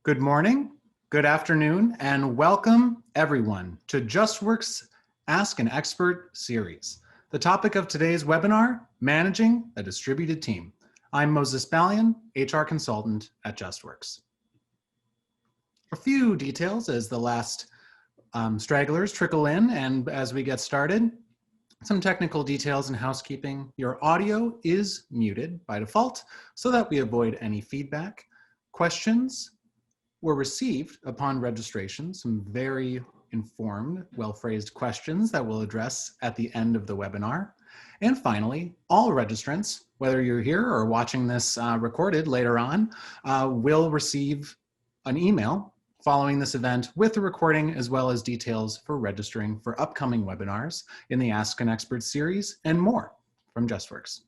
Good morning, good afternoon, and welcome everyone to JustWorks Ask an Expert series. The topic of today's webinar, Managing a Distributed Team. I'm Moses Ballion, HR consultant at JustWorks. A few details as the last stragglers trickle in and as we get started. Some technical details and housekeeping. Your audio is muted by default so that we avoid any feedback. Questions were received upon registration, some very informed, well-phrased questions that we'll address at the end of the webinar. And finally, all registrants, whether you're here or watching this recorded later on, will receive an email following this event with the recording as well as details for registering for upcoming webinars in the Ask an Expert series and more from JustWorks.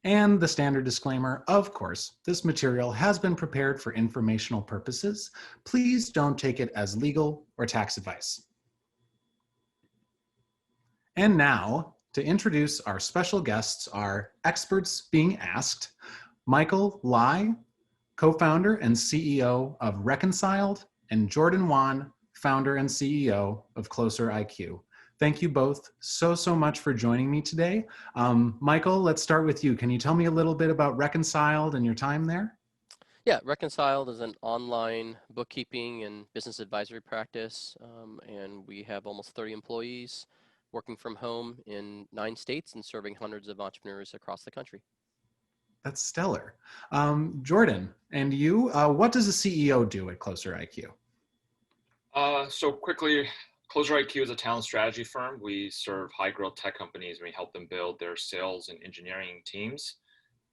And the standard disclaimer, of course, this material has been prepared for informational purposes. Please don't take it as legal or tax advice. And now, to introduce our special guests, our experts being asked, Michael Lai, co-founder and CEO of Reconciled, and Jordan Wan, founder and CEO of Closer IQ. Thank you both so much for joining me today. Michael, let's start with you. Can you tell me a little bit about Reconciled and your time there? Yeah, Reconciled is an online bookkeeping and business advisory practice, and we have almost 30 employees working from home in 9 states and serving hundreds of entrepreneurs across the country. That's stellar. Jordan, and you, what does a CEO do at Closer IQ? So quickly, Closer IQ is a talent strategy firm. We serve high growth tech companies and we help them build their sales and engineering teams.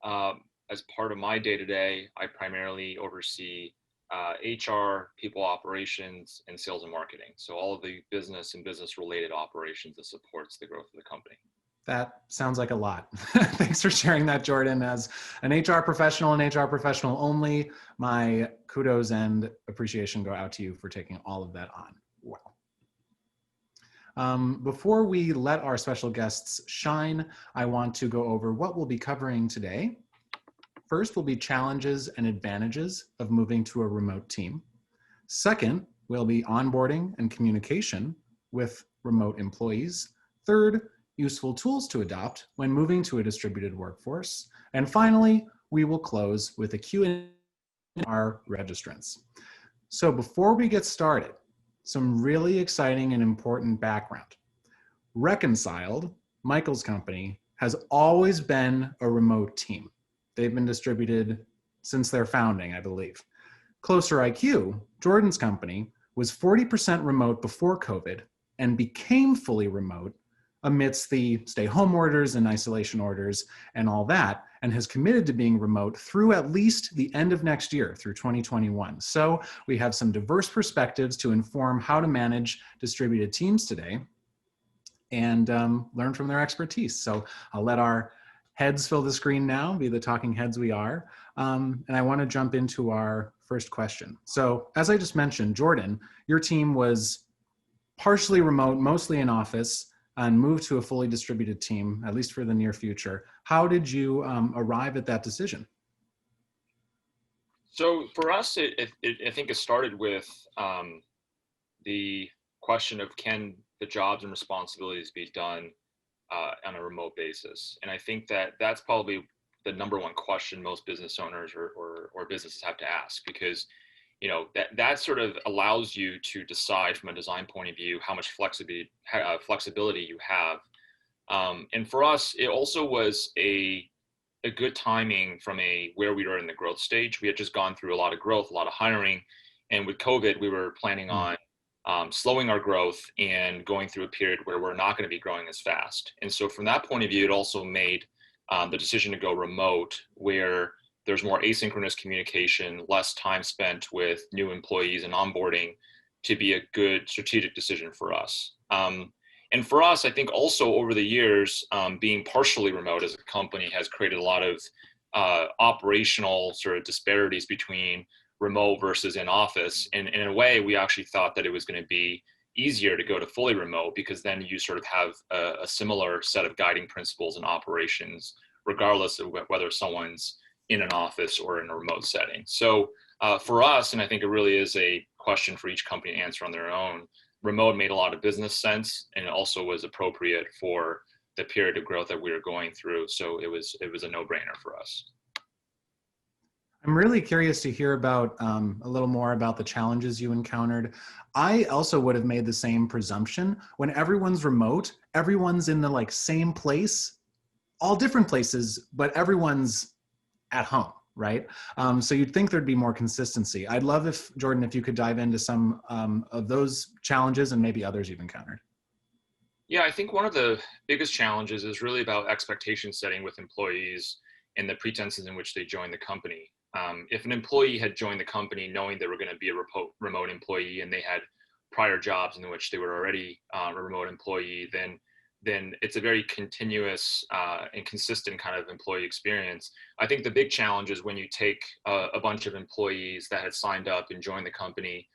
As part of my day-to-day, I primarily oversee HR, people operations, and sales and marketing. So all of the business and business related operations that supports the growth of the company. That sounds like a lot. Thanks for sharing that, Jordan. As an HR professional and HR professional only, my kudos and appreciation go out to you for taking all of that on. Wow. Before we let our special guests shine, I want to go over what we'll be covering today. First will be challenges and advantages of moving to a remote team. Second will be onboarding and communication with remote employees. Third, useful tools to adopt when moving to a distributed workforce. And finally, we will close with a Q&A for our registrants. So before we get started, some really exciting and important background. Reconciled, Michael's company, has always been a remote team. They've been distributed since their founding, I believe. Closer IQ, Jordan's company, was 40% remote before COVID and became fully remote amidst the stay-home orders and isolation orders and all that, and has committed to being remote through at least the end of next year, through 2021. So we have some diverse perspectives to inform how to manage distributed teams today and learn from their expertise. So I'll let our heads fill the screen now, be the talking heads we are. And I want to jump into our first question. So as I just mentioned, Jordan, your team was partially remote, mostly in office, and moved to a fully distributed team, at least for the near future. How did you arrive at that decision? So for us, I think it started with the question of can the jobs and responsibilities be done on a remote basis? And I think that that's probably the number one question most business owners or businesses have to ask, because that sort of allows you to decide from a design point of view how much flexibility you have. And for us, it also was a good timing from where we were in the growth stage. We had just gone through a lot of growth, a lot of hiring. And with COVID, we were planning on slowing our growth and going through a period where we're not going to be growing as fast. And so from that point of view, it also made the decision to go remote, where there's more asynchronous communication, less time spent with new employees and onboarding, to be a good strategic decision for us. And for us, I think also over the years, being partially remote as a company has created a lot of operational sort of disparities between remote versus in office. And in a way, we actually thought that it was going to be easier to go to fully remote, because then you sort of have a similar set of guiding principles and operations, regardless of whether someone's in an office or in a remote setting. So for us, and I think it really is a question for each company to answer on their own, remote made a lot of business sense, and it also was appropriate for the period of growth that we were going through. So it was a no-brainer for us. I'm really curious to hear about a little more about the challenges you encountered. I also would have made the same presumption. When everyone's remote, everyone's in the like same place, all different places, but everyone's at home, right? So you'd think there'd be more consistency. I'd love if, Jordan, if you could dive into some of those challenges and maybe others you've encountered. Yeah, I think one of the biggest challenges is really about expectation setting with employees and the pretenses in which they join the company. If an employee had joined the company knowing they were going to be a remote employee and they had prior jobs in which they were already a remote employee, then it's a very continuous and consistent kind of employee experience. I think the big challenge is when you take a bunch of employees that had signed up and joined the company,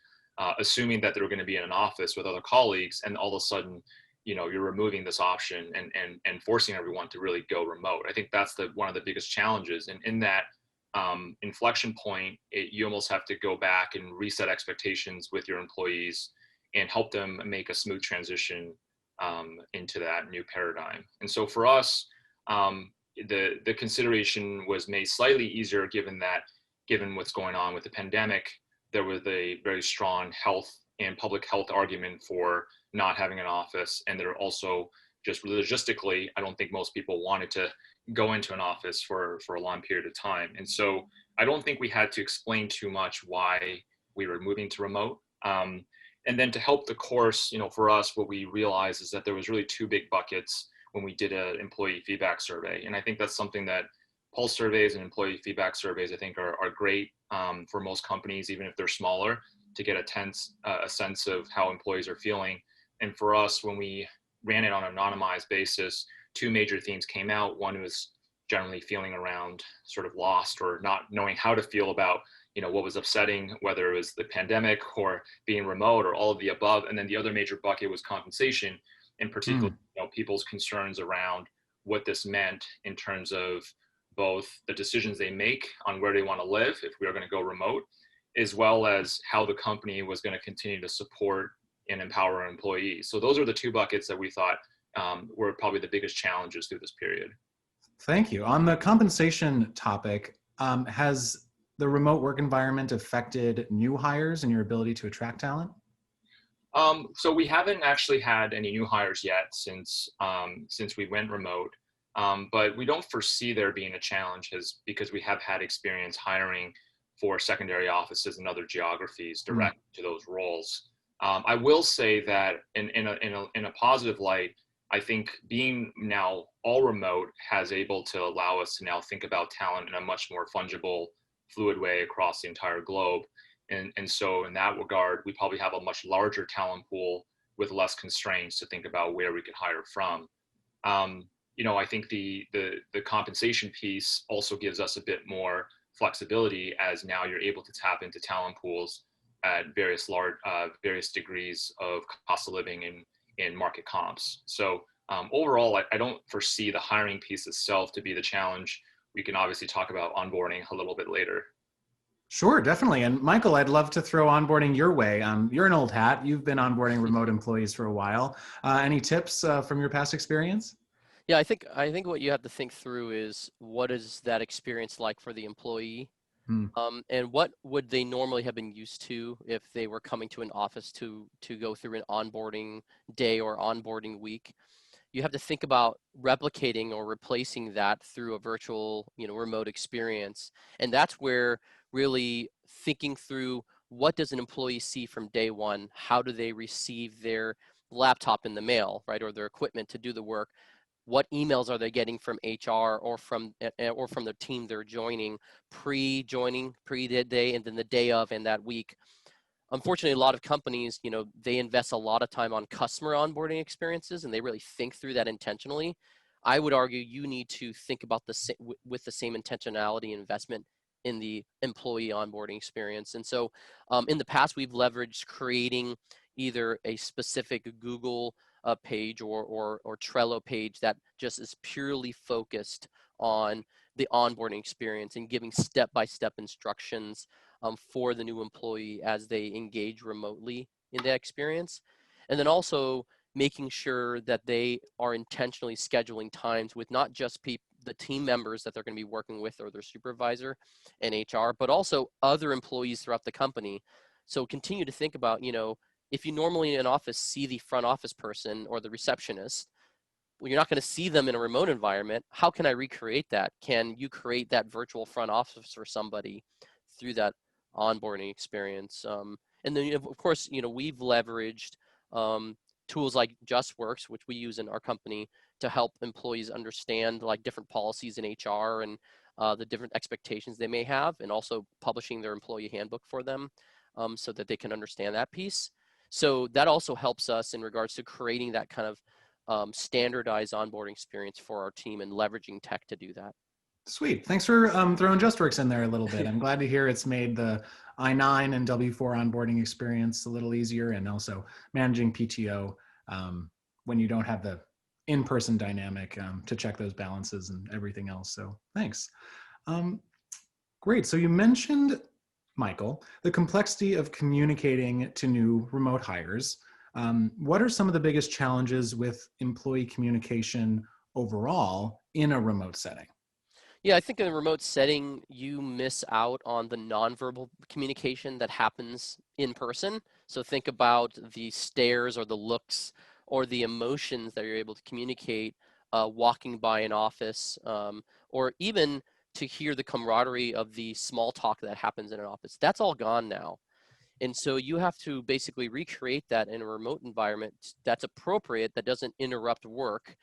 assuming that they were going to be in an office with other colleagues, and all of a sudden, you're removing this option and forcing everyone to really go remote. I think that's one of the biggest challenges. And in that inflection point, you almost have to go back and reset expectations with your employees and help them make a smooth transition into that new paradigm. And so for us, the consideration was made slightly easier given what's going on with the pandemic. There was a very strong health and public health argument for not having an office. And there also just logistically, I don't think most people wanted to go into an office for a long period of time. And so I don't think we had to explain too much why we were moving to remote. And then to help the course, for us, what we realized is that there was really two big buckets when we did an employee feedback survey. And I think that's something that pulse surveys and employee feedback surveys, I think are great for most companies, even if they're smaller, to get a sense of how employees are feeling. And for us, when we ran it on an anonymized basis, two major themes came out. One was generally feeling around sort of lost or not knowing how to feel about what was upsetting, whether it was the pandemic or being remote or all of the above. And then the other major bucket was compensation, in particular, people's concerns around what this meant in terms of both the decisions they make on where they want to live if we are going to go remote, as well as how the company was going to continue to support and empower our employees. So those are the two buckets that we thought were probably the biggest challenges through this period. Thank you. On the compensation topic, has the remote work environment affected new hires and your ability to attract talent? So we haven't actually had any new hires yet since we went remote, but we don't foresee there being a challenge because we have had experience hiring for secondary offices and other geographies direct to those roles. I will say that in a positive light, I think being now all remote has able to allow us to now think about talent in a much more fungible, fluid way across the entire globe. And so in that regard, we probably have a much larger talent pool with less constraints to think about where we could hire from. I think the compensation piece also gives us a bit more flexibility, as now you're able to tap into talent pools at various degrees of cost of living in market comps. So overall, I don't foresee the hiring piece itself to be the challenge. We can obviously talk about onboarding a little bit later. Sure, definitely. And Michael, I'd love to throw onboarding your way. You're an old hat. You've been onboarding remote employees for a while. Any tips from your past experience? Yeah, I think what you have to think through is, what is that experience like for the employee? And what would they normally have been used to if they were coming to an office to go through an onboarding day or onboarding week? You have to think about replicating or replacing that through a virtual, remote experience. And that's where really thinking through, what does an employee see from day one? How do they receive their laptop in the mail, right, or their equipment to do the work? What emails are they getting from HR or from the team they're joining, pre-joining, pre-day, and then the day of and that week? Unfortunately, a lot of companies, they invest a lot of time on customer onboarding experiences, and they really think through that intentionally. I would argue you need to think about with the same intentionality and investment in the employee onboarding experience. And so in the past, we've leveraged creating either a specific Google page or Trello page that just is purely focused on the onboarding experience and giving step-by-step instructions for the new employee as they engage remotely in that experience. And then also making sure that they are intentionally scheduling times with not just the team members that they're going to be working with or their supervisor and HR, but also other employees throughout the company. So continue to think about, if you normally in an office see the front office person or the receptionist, well, you're not going to see them in a remote environment. How can I recreate that? Can you create that virtual front office for somebody through that onboarding experience? And then, of course, we've leveraged tools like JustWorks, which we use in our company to help employees understand like different policies in HR and the different expectations they may have, and also publishing their employee handbook for them so that they can understand that piece. So that also helps us in regards to creating that kind of standardized onboarding experience for our team and leveraging tech to do that. Sweet. Thanks for throwing JustWorks in there a little bit. I'm glad to hear it's made the I-9 and W-4 onboarding experience a little easier, and also managing PTO when you don't have the in-person dynamic to check those balances and everything else. So thanks. Great. So you mentioned, Michael, the complexity of communicating to new remote hires. What are some of the biggest challenges with employee communication overall in a remote setting? Yeah, I think in a remote setting, you miss out on the nonverbal communication that happens in person. So think about the stares or the looks or the emotions that you're able to communicate walking by an office, or even to hear the camaraderie of the small talk that happens in an office. That's all gone now. And so you have to basically recreate that in a remote environment that's appropriate, that doesn't interrupt work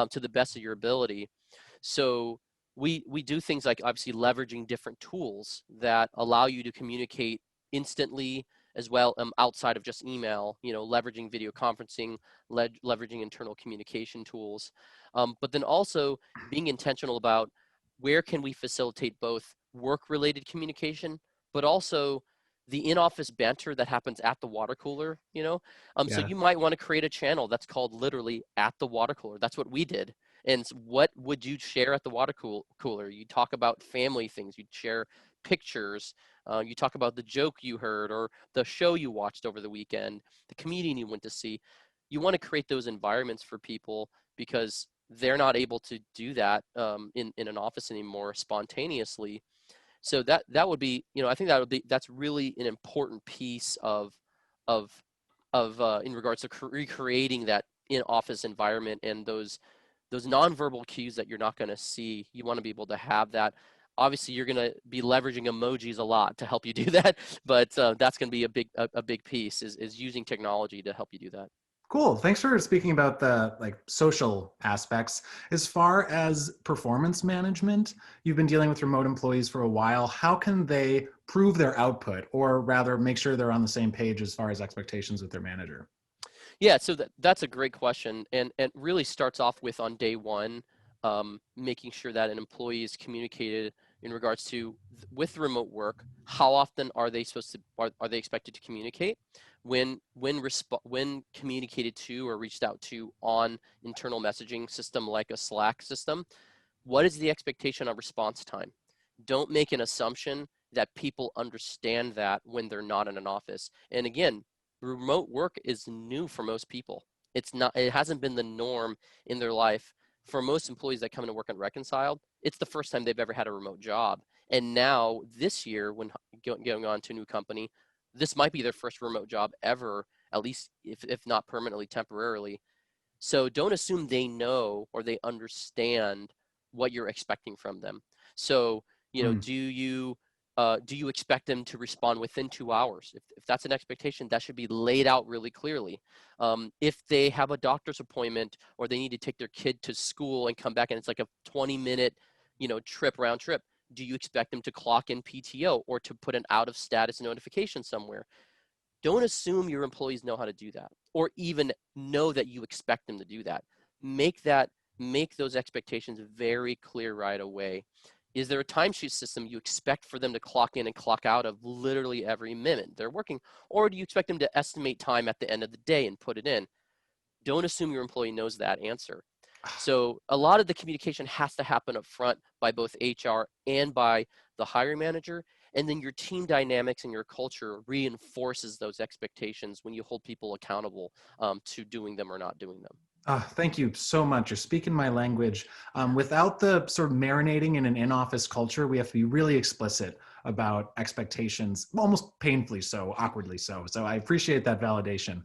to the best of your ability. So we do things like obviously leveraging different tools that allow you to communicate instantly as well outside of just email, leveraging video conferencing, leveraging internal communication tools, but then also being intentional about where can we facilitate both work-related communication, but also the in-office banter that happens at the water cooler, So Yeah. you might want to create a channel that's called literally at the water cooler. That's what we did. And what would you share at the water cooler? You talk about family things. You'd share pictures. You talk about the joke you heard or the show you watched over the weekend, the comedian you went to see. You want to create those environments for people because they're not able to do that in an office anymore spontaneously. So that would be, I think that's really an important piece of in regards to recreating that in-office environment and those nonverbal cues that you're not going to see. You want to be able to have that. Obviously, you're going to be leveraging emojis a lot to help you do that, but that's going to be a big piece is using technology to help you do that. Cool. Thanks for speaking about the social aspects. As far as performance management, you've been dealing with remote employees for a while. How can they prove their output, or rather make sure they're on the same page as far as expectations with their manager? Yeah, so that's a great question, and it really starts off with on day one, making sure that an employee is communicated in regards to with remote work. How often are they supposed to are they expected to communicate? When communicated to or reached out to on internal messaging system like a Slack system, what is the expectation on response time? Don't make an assumption that people understand that when they're not in an office. And again, remote work is new for most people. It hasn't been the norm in their life. For most employees that come into work at Reconciled, it's the first time they've ever had a remote job. And now this year, when going on to a new company, this might be their first remote job ever, at least if not permanently, temporarily. So don't assume they know or they understand what you're expecting from them. So, Mm. do you expect them to respond within 2 hours? If that's an expectation, that should be laid out really clearly. If they have a doctor's appointment or they need to take their kid to school and come back and it's like a 20-minute, round trip, do you expect them to clock in PTO or to put an out of status notification somewhere? Don't assume your employees know how to do that or even know that you expect them to do that. Make those expectations very clear right away. Is there a timesheet system you expect for them to clock in and clock out of literally every minute they're working? Or do you expect them to estimate time at the end of the day and put it in? Don't assume your employee knows that answer. So a lot of the communication has to happen up front by both HR and by the hiring manager. And then your team dynamics and your culture reinforces those expectations when you hold people accountable to doing them or not doing them. Thank you so much. You're speaking my language. Without the sort of marinating in an in-office culture, we have to be really explicit about expectations, almost painfully so, awkwardly so. So I appreciate that validation.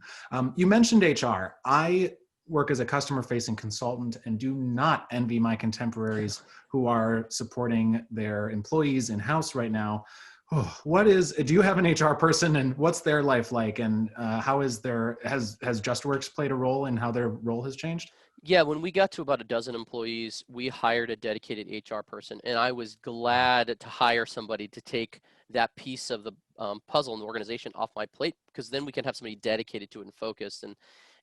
You mentioned HR. I work as a customer-facing consultant and do not envy my contemporaries who are supporting their employees in-house right now. Oh, do you have an HR person, and what's their life like, and how has JustWorks played a role in how their role has changed? Yeah, when we got to about a dozen employees, we hired a dedicated HR person, and I was glad to hire somebody to take that piece of the puzzle and the organization off my plate, because then we can have somebody dedicated to it and focused.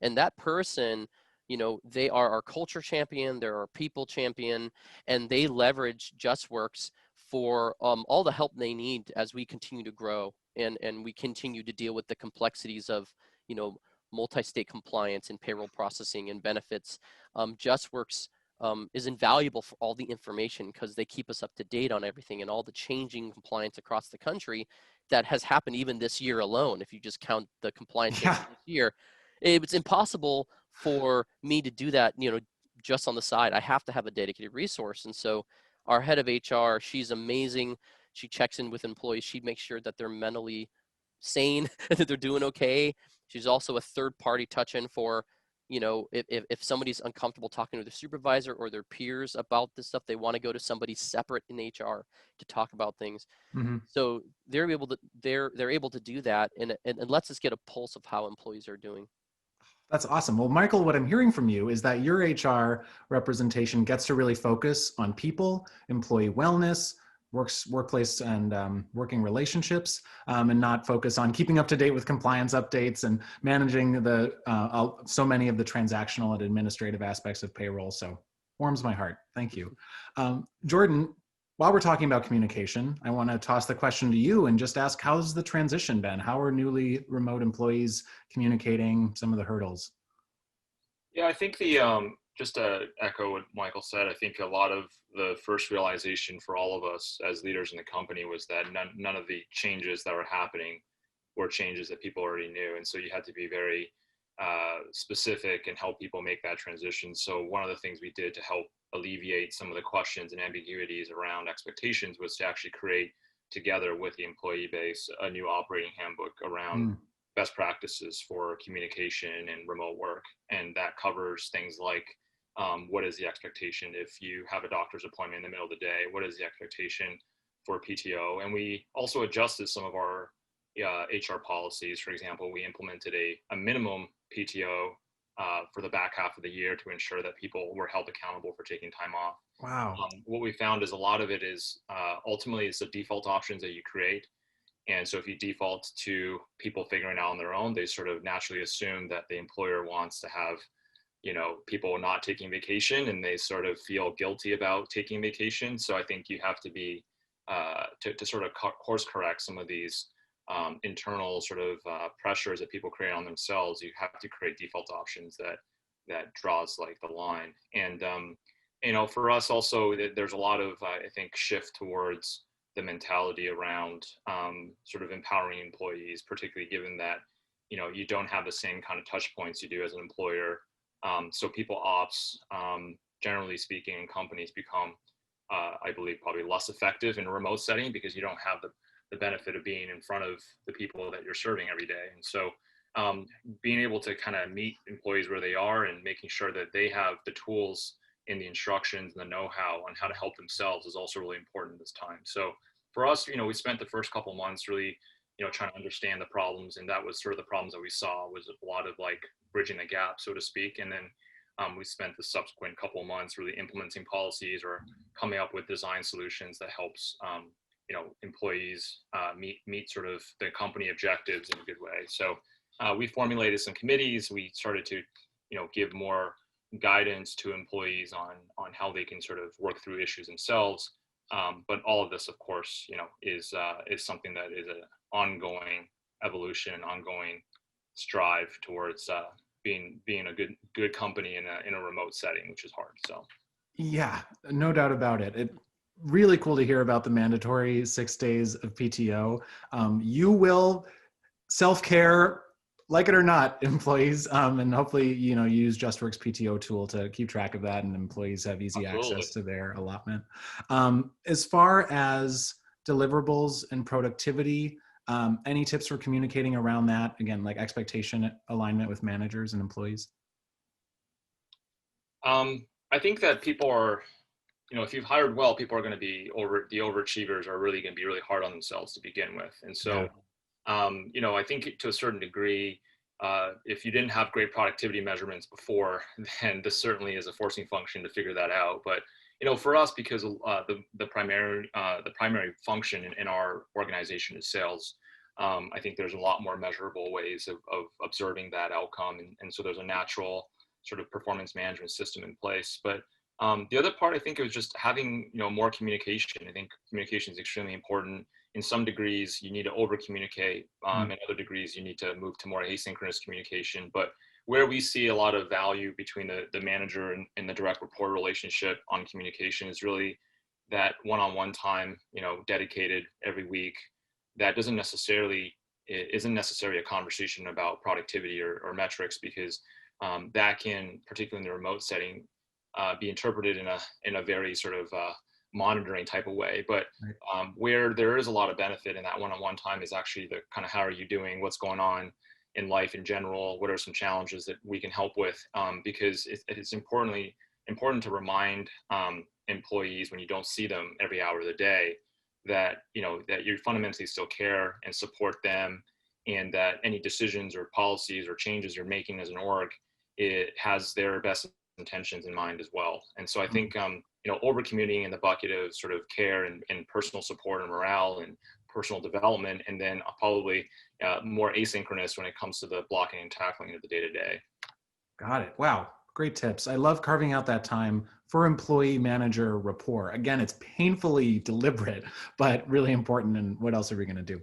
And that person, they are our culture champion, they're our people champion, and they leverage JustWorks for all the help they need as we continue to grow and we continue to deal with the complexities of, you know, multi-state compliance and payroll processing and benefits. JustWorks is invaluable for all the information because they keep us up to date on everything and all the changing compliance across the country that has happened even this year alone. If you just count the compliance changes Yeah. this year, it's impossible for me to do that, just on the side. I have to have a dedicated resource. And so our head of HR, she's amazing. She checks in with employees. She makes sure that they're mentally sane, that they're doing okay. She's also a third party touch in for, if somebody's uncomfortable talking to their supervisor or their peers about this stuff, they want to go to somebody separate in HR to talk about things. Mm-hmm. So they're able to do that and lets us get a pulse of how employees are doing. That's awesome. Well, Michael, what I'm hearing from you is that your HR representation gets to really focus on people, employee wellness, workplace and working relationships, and not focus on keeping up to date with compliance updates and managing so many of the transactional and administrative aspects of payroll. So warms my heart. Thank you. Jordan, while we're talking about communication, I want to toss the question to you and just ask, how's the transition been? How are newly remote employees communicating, some of the hurdles? Yeah, I think just to echo what Michael said, I think a lot of the first realization for all of us as leaders in the company was that none of the changes that were happening were changes that people already knew. And so you had to be very specific and help people make that transition. So one of the things we did to help alleviate some of the questions and ambiguities around expectations was to actually create, together with the employee base, a new operating handbook around best practices for communication and remote work. And that covers things like what is the expectation if you have a doctor's appointment in the middle of the day? What is the expectation for PTO? And we also adjusted some of our HR policies. For example, we implemented a minimum PTO for the back half of the year to ensure that people were held accountable for taking time off. Wow. What we found is a lot of it is ultimately it's the default options that you create. And so if you default to people figuring out on their own, they sort of naturally assume that the employer wants to have, people not taking vacation, and they sort of feel guilty about taking vacation. So I think you have to be, to sort of course correct some of these internal sort of pressures that people create on themselves. You have to create default options that draws like the line. And, for us also, there's a lot of, I think, shift towards the mentality around sort of empowering employees, particularly given that, you don't have the same kind of touch points you do as an employer. So people ops, generally speaking, in companies become, I believe, probably less effective in a remote setting because you don't have the benefit of being in front of the people that you're serving every day. And so being able to kind of meet employees where they are and making sure that they have the tools in the instructions and the know-how on how to help themselves is also really important this time. So for us, we spent the first couple months really, trying to understand the problems, and that was sort of the problems that we saw was a lot of like bridging the gap, so to speak. And then we spent the subsequent couple of months really implementing policies or coming up with design solutions that helps, employees meet sort of the company objectives in a good way. So we formulated some committees. We started to, give more guidance to employees on how they can sort of work through issues themselves. But all of this, of course, is something that is an ongoing evolution, ongoing strive towards being a good company in a remote setting, which is hard. So Yeah, no doubt about it. It really cool to hear about the mandatory 6 days of PTO. You will self-care, like it or not, employees, and hopefully, you know, use JustWorks PTO tool to keep track of that, and employees have easy absolutely. access to their allotment. As far as deliverables and productivity, any tips for communicating around that? Again, like expectation alignment with managers and employees. I think that people are, you know, if you've hired well, people are going to be the overachievers are really going to be really hard on themselves to begin with. And Yeah. so, you know, I think to a certain degree, if you didn't have great productivity measurements before, then this certainly is a forcing function to figure that out. But you know, for us, because the primary function in our organization is sales, I think there's a lot more measurable ways of observing that outcome, and so there's a natural sort of performance management system in place. But the other part, I think, is just having, you know, more communication. I think communication is extremely important. In some degrees, you need to over communicate. In other degrees, you need to move to more asynchronous communication. But where we see a lot of value between the manager and the direct report relationship on communication is really that one-on-one time, you know, dedicated every week. That isn't necessarily a conversation about productivity or metrics, because that can, particularly in the remote setting, be interpreted in a very sort of monitoring type of way. But where there is a lot of benefit in that one-on-one time is actually the kind of, how are you doing, what's going on in life in general, what are some challenges that we can help with, because it's important to remind employees, when you don't see them every hour of the day, that, you know, that you fundamentally still care and support them, and that any decisions or policies or changes you're making as an org, it has their best intentions in mind as well. And so I think, you know, over communicating in the bucket of sort of care and personal support and morale and personal development, and then probably more asynchronous when it comes to the blocking and tackling of the day-to-day. Got it. Wow. Great tips. I love carving out that time for employee manager rapport. Again, it's painfully deliberate, but really important. And what else are we going to do?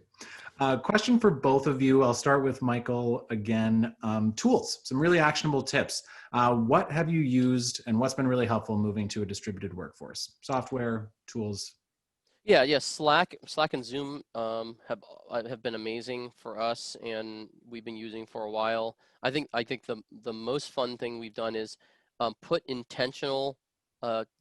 Question for both of you. I'll start with Michael again. Tools, some really actionable tips. What have you used and what's been really helpful moving to a distributed workforce? Software, tools. Yeah. Slack and Zoom have been amazing for us, and we've been using for a while. I think the most fun thing we've done is put intentional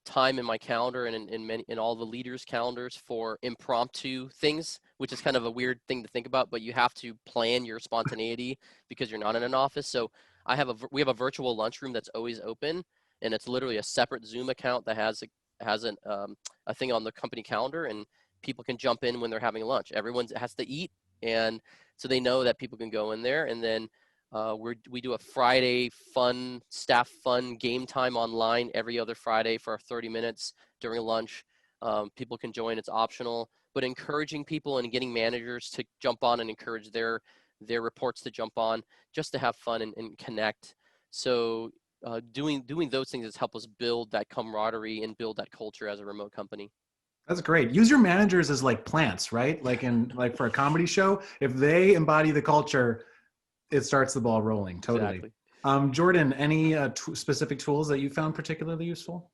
time in my calendar and in all the leaders' calendars for impromptu things, which is kind of a weird thing to think about, but you have to plan your spontaneity because you're not in an office. So we have a virtual lunchroom that's always open, and it's literally a separate Zoom account that has a thing on the company calendar, and people can jump in when they're having lunch. Everyone has to eat, and so they know that people can go in there. And then we do a Friday staff fun game time online every other Friday for 30 minutes during lunch. People can join, it's optional, but encouraging people and getting managers to jump on and encourage their reports to jump on, just to have fun and connect. So doing those things has helped us build that camaraderie and build that culture as a remote company. That's great. Use your managers as like plants, right? Like for a comedy show, if they embody the culture, it starts the ball rolling. Totally. Exactly. Jordan, any specific tools that you found particularly useful?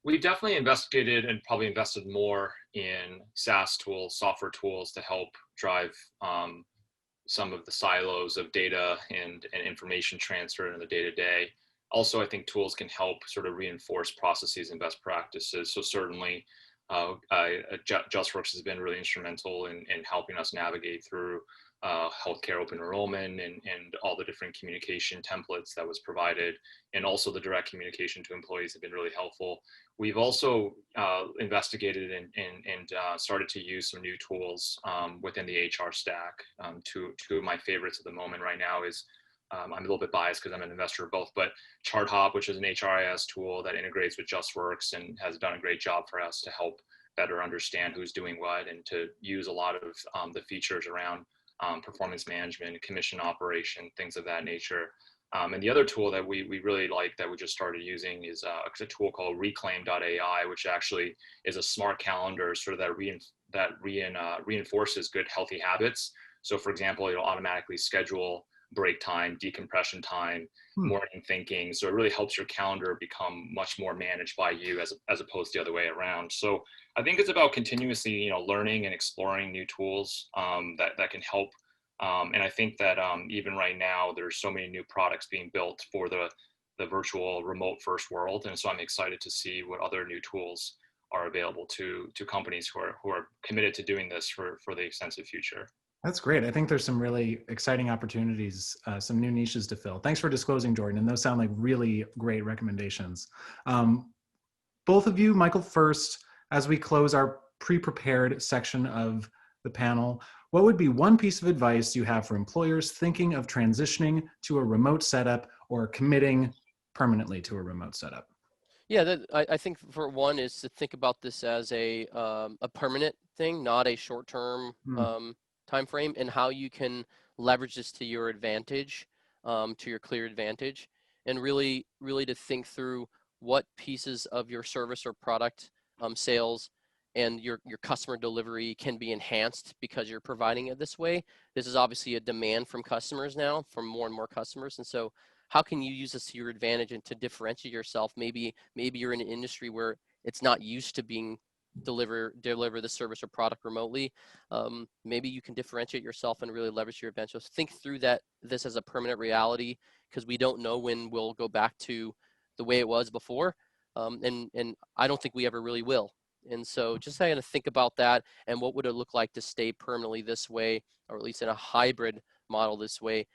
We definitely investigated and probably invested more in SaaS tools, software tools, to help drive some of the silos of data and information transfer in the day-to-day. Also, I think tools can help sort of reinforce processes and best practices. So certainly, JustWorks has been really instrumental in helping us navigate through healthcare open enrollment and all the different communication templates that was provided, and also the direct communication to employees have been really helpful. We've also investigated and started to use some new tools within the HR stack. Two of my favorites at the moment right now is, I'm a little bit biased because I'm an investor of both, but ChartHop, which is an HRIS tool that integrates with JustWorks and has done a great job for us to help better understand who's doing what, and to use a lot of the features around performance management, commission operation, things of that nature. And the other tool that we really like that we just started using is a tool called Reclaim.ai, which actually is a smart calendar sort of that reinforces good healthy habits. So for example, it'll automatically schedule break time, decompression time, Hmm. morning thinking. So it really helps your calendar become much more managed by you as opposed to the other way around. So I think it's about continuously, learning and exploring new tools that can help. And I think that even right now, there's so many new products being built for the virtual remote first world. And so I'm excited to see what other new tools are available to companies who are committed to doing this for the extensive future. That's great. I think there's some really exciting opportunities, some new niches to fill. Thanks for disclosing, Jordan. And those sound like really great recommendations. Both of you, Michael first, as we close our pre-prepared section of the panel, what would be one piece of advice you have for employers thinking of transitioning to a remote setup or committing permanently to a remote setup? Yeah, I think for one is to think about this as a permanent thing, not a short-term time frame, and how you can leverage this to your advantage, to your clear advantage, and really to think through what pieces of your service or product sales and your customer delivery can be enhanced because you're providing it this way. This is obviously a demand from customers now, from more and more customers, and so how can you use this to your advantage and to differentiate yourself? Maybe you're in an industry where it's not used to being deliver the service or product remotely. Maybe you can differentiate yourself and really leverage your advantage. So think through this as a permanent reality, because we don't know when we'll go back to the way it was before, and I don't think we ever really will. And so just kind of think about that and what would it look like to stay permanently this way, or at least in a hybrid model this way.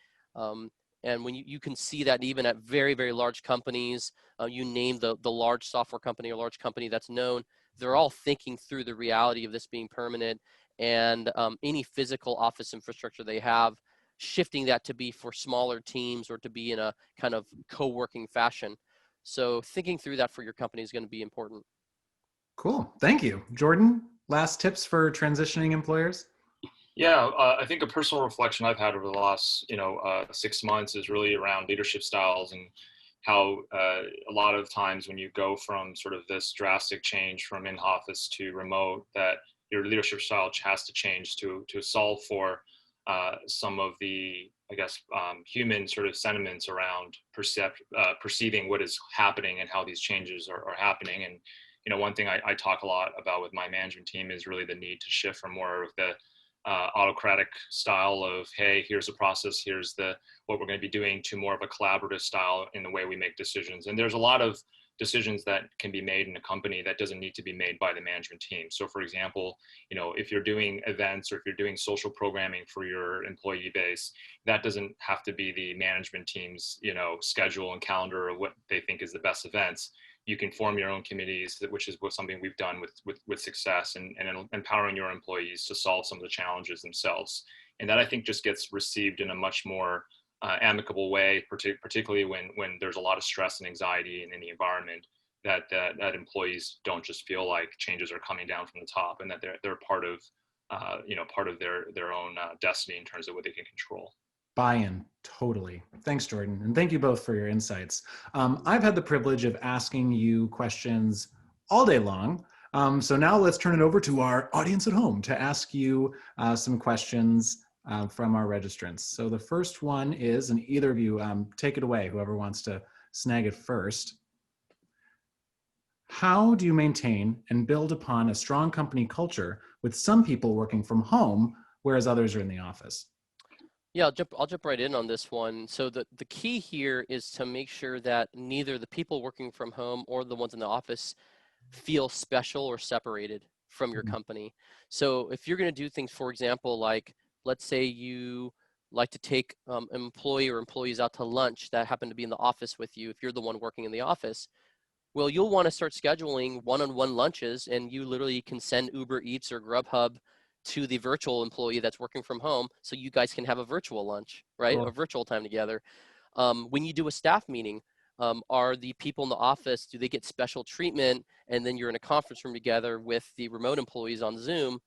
And when you can see that even at very, very large companies, you name the large software company or large company that's known, they're all thinking through the reality of this being permanent, and any physical office infrastructure they have, shifting that to be for smaller teams or to be in a kind of co-working fashion. So thinking through that for your company is going to be important. Cool. Thank you. Jordan, last tips for transitioning employers? Yeah, I think a personal reflection I've had over the last, 6 months is really around leadership styles, and how a lot of times when you go from sort of this drastic change from in office to remote, that your leadership style has to change to solve for some of the, I guess, human sort of sentiments around perceiving what is happening and how these changes are happening. And one thing I talk a lot about with my management team is really the need to shift from more of the autocratic style of, hey, here's the process, here's what we're going to be doing, to more of a collaborative style in the way we make decisions. And there's a lot of decisions that can be made in a company that doesn't need to be made by the management team. So for example, if you're doing events or if you're doing social programming for your employee base, that doesn't have to be the management team's, schedule and calendar of what they think is the best events. You can form your own committees, which is something we've done with success, and empowering your employees to solve some of the challenges themselves. And that, I think, just gets received in a much more amicable way, particularly when there's a lot of stress and anxiety in the environment, that employees don't just feel like changes are coming down from the top, and that they're part of their own destiny in terms of what they can control. Buy-in, totally. Thanks, Jordan. And thank you both for your insights. I've had the privilege of asking you questions all day long. So now let's turn it over to our audience at home to ask you some questions from our registrants. So the first one is, and either of you take it away, whoever wants to snag it first. How do you maintain and build upon a strong company culture with some people working from home, whereas others are in the office? Yeah, I'll jump right in on this one. So the key here is to make sure that neither the people working from home or the ones in the office feel special or separated from your company. So if you're going to do things, for example, like let's say you like to take an employee or employees out to lunch that happen to be in the office with you, if you're the one working in the office, well, you'll want to start scheduling one-on-one lunches, and you literally can send Uber Eats or Grubhub to the virtual employee that's working from home, so you guys can have a virtual lunch, right? Cool. A virtual time together. When you do a staff meeting, are the people in the office, do they get special treatment, and then you're in a conference room together with the remote employees on Zoom?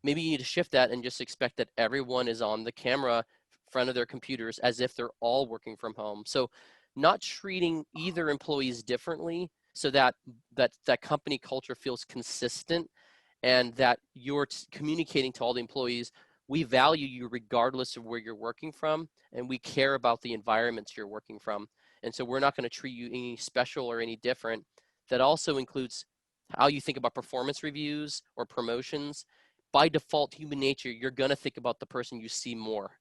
Maybe you need to shift that and just expect that everyone is on the camera in front of their computers as if they're all working from home. So not treating either employees differently, so that company culture feels consistent, and that you're communicating to all the employees we value you regardless of where you're working from, and we care about the environments you're working from. And so we're not going to treat you any special or any different. That also includes how you think about performance reviews or promotions. By default, human nature, you're going to think about the person you see more,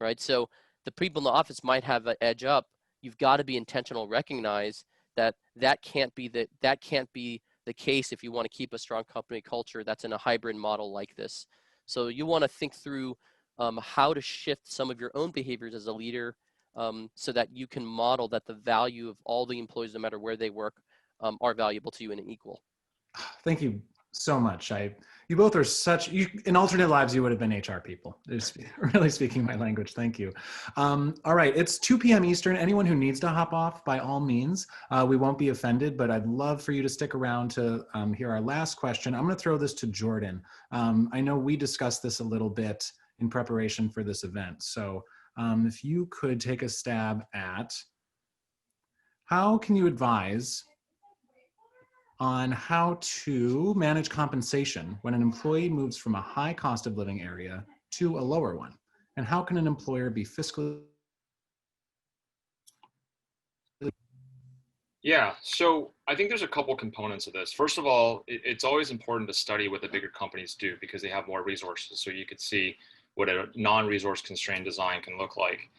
right? So the people in the office might have an edge up. You've got to be intentional, recognize that that can't be the case if you want to keep a strong company culture that's in a hybrid model like this. So you want to think through how to shift some of your own behaviors as a leader, so that you can model that the value of all the employees, no matter where they work, are valuable to you and equal. Thank you so much. You both are in alternate lives, you would have been HR people. It's really speaking my language. Thank you. All right, it's 2 p.m. Eastern. Anyone who needs to hop off, by all means, we won't be offended, but I'd love for you to stick around to hear our last question. I'm going to throw this to Jordan. I know we discussed this a little bit in preparation for this event. So if you could take a stab at how can you advise on how to manage compensation when an employee moves from a high cost of living area to a lower one? And how can an employer be fiscally? Yeah, so I think there's a couple components of this. First of all, it's always important to study what the bigger companies do because they have more resources. So you could see what a non-resource constrained design can look like.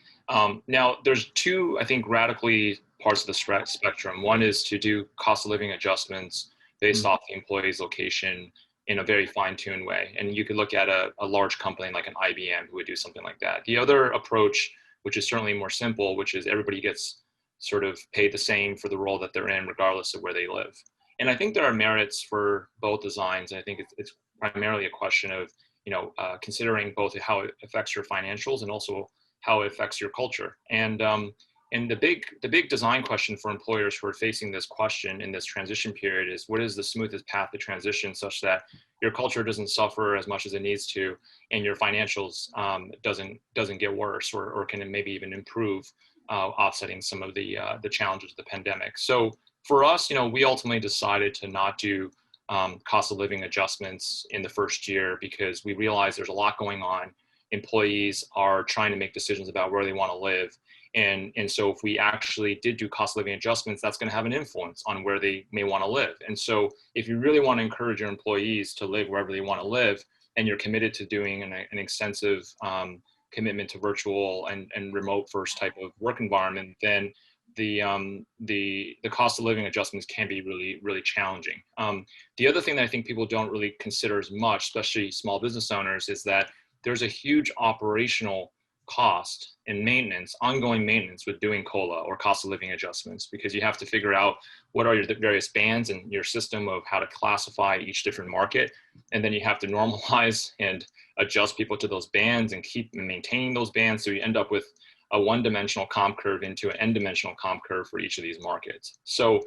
Now, there's two, I think, radically parts of the spectrum. One is to do cost of living adjustments based off the employee's location in a very fine-tuned way. And you could look at a large company like an IBM who would do something like that. The other approach, which is certainly more simple, which is everybody gets sort of paid the same for the role that they're in, regardless of where they live. And I think there are merits for both designs. I think it's primarily a question of, considering both how it affects your financials and also how it affects your culture. And the big design question for employers who are facing this question in this transition period is, what is the smoothest path to transition such that your culture doesn't suffer as much as it needs to, and your financials doesn't get worse or can maybe even improve, offsetting some of the challenges of the pandemic. So for us, we ultimately decided to not do cost of living adjustments in the first year because we realized there's a lot going on. Employees are trying to make decisions about where they want to live. And so if we actually did do cost of living adjustments, that's going to have an influence on where they may want to live. And so if you really want to encourage your employees to live wherever they want to live, and you're committed to doing an extensive commitment to virtual and remote first type of work environment, then the cost of living adjustments can be really, really challenging. The other thing that I think people don't really consider as much, especially small business owners, is that there's a huge operational cost and maintenance, ongoing maintenance with doing COLA or cost of living adjustments, because you have to figure out what are your various bands in your system of how to classify each different market. And then you have to normalize and adjust people to those bands and keep maintaining those bands. So you end up with a one-dimensional comp curve into an n-dimensional comp curve for each of these markets. So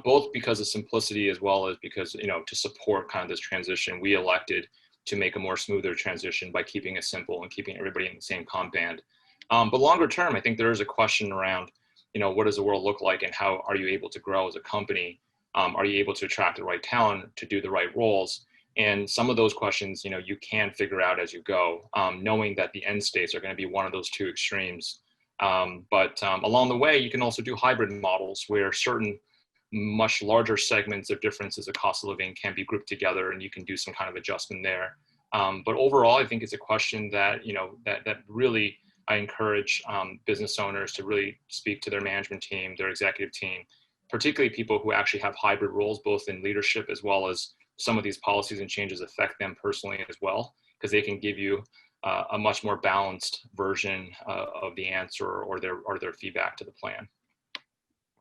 both because of simplicity as well as because, to support kind of this transition, we elected to make a more smoother transition by keeping it simple and keeping everybody in the same comp band. But longer term, I think there is a question around, what does the world look like and how are you able to grow as a company? Are you able to attract the right talent to do the right roles? And some of those questions, you can figure out as you go, knowing that the end states are going to be one of those two extremes. But along the way, you can also do hybrid models where certain much larger segments of differences of cost of living can be grouped together and you can do some kind of adjustment there. But overall, I think it's a question that, that really I encourage business owners to really speak to their management team, their executive team, particularly people who actually have hybrid roles, both in leadership as well as some of these policies and changes affect them personally as well, because they can give you a much more balanced version of the answer or their feedback to the plan.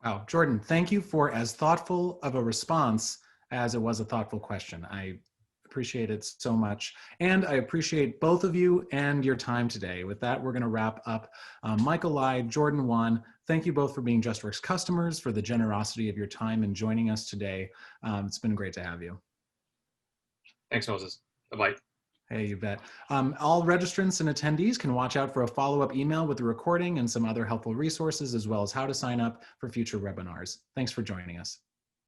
Wow, Jordan, thank you for as thoughtful of a response as it was a thoughtful question. I appreciate it so much. And I appreciate both of you and your time today. With that, we're going to wrap up. Michael Lai, Jordan Wan, thank you both for being JustWorks customers, for the generosity of your time and joining us today. It's been great to have you. Thanks, Moses. Bye-bye. Hey, you bet. All registrants and attendees can watch out for a follow-up email with the recording and some other helpful resources, as well as how to sign up for future webinars. Thanks for joining us.